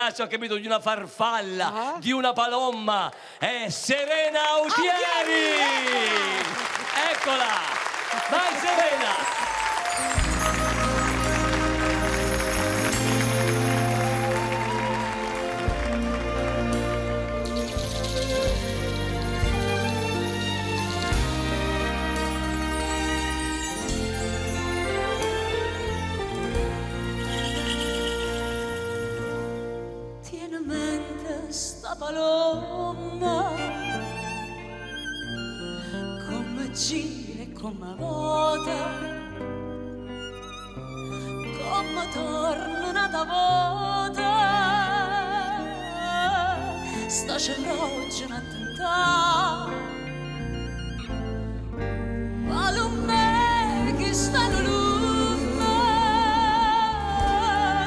ragazza, ho capito, di una farfalla, di una palomma, è Serena Autieri! Eccola! Vai Serena! Tieni in mente sta palomma, come gira e come vota, come torna nata vota, sta cerroggia in attentà. Palume che sta in lume,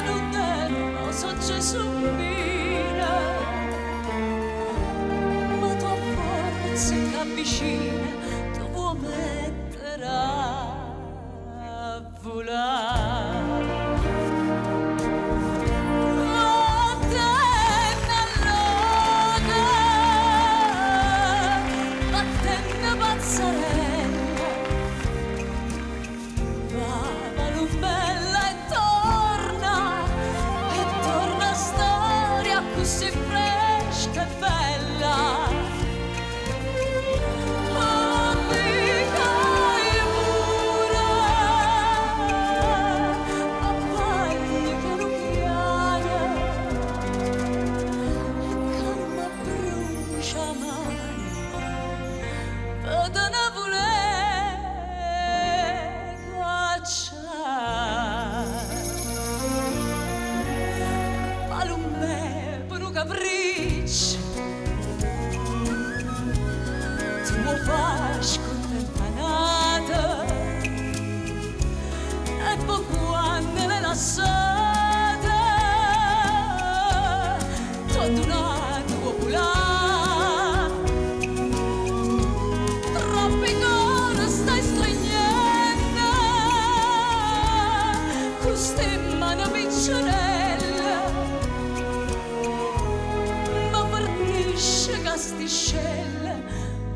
non devo so Gesù. Vicina tu vuoi mettere a volare. Battendo pazzarella, va Palumbella e torna storia così fresca e bella. Tu mi fai scontentanata e poi quando l'hai lasciata ti ho donato popolare. Troppi cori stai stregnendo queste mani piccerelle, ma fornisce casticelle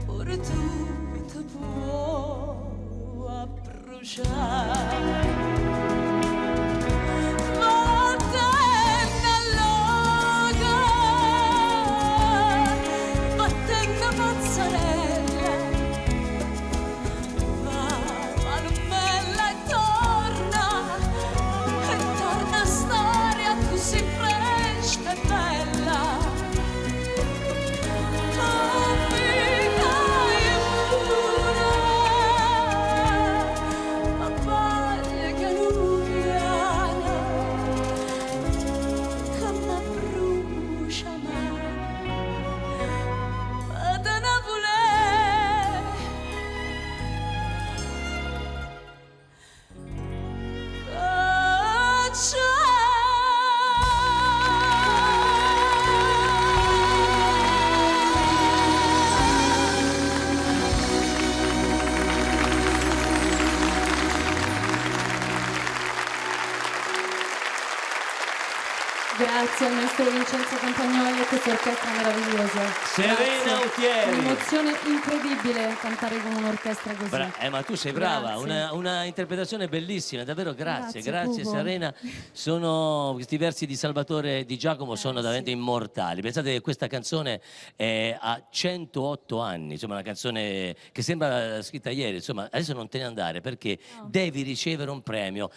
pure tu ti puoi abbruciare. Battendo pazzarella, va Palumbella e torna storia così fresca e bella. Grazie al maestro Vincenzo Campagnoli e a questa orchestra meravigliosa. Serena Autieri. Un'emozione incredibile cantare con un'orchestra così. Ma tu sei brava, Grazie. una interpretazione bellissima, davvero grazie, Grazie, Pupo. Serena. Questi versi di Salvatore Di Giacomo sono veramente immortali. Pensate che questa canzone ha 108 anni, insomma una canzone che sembra scritta ieri, insomma adesso non te ne andare perché devi ricevere un premio.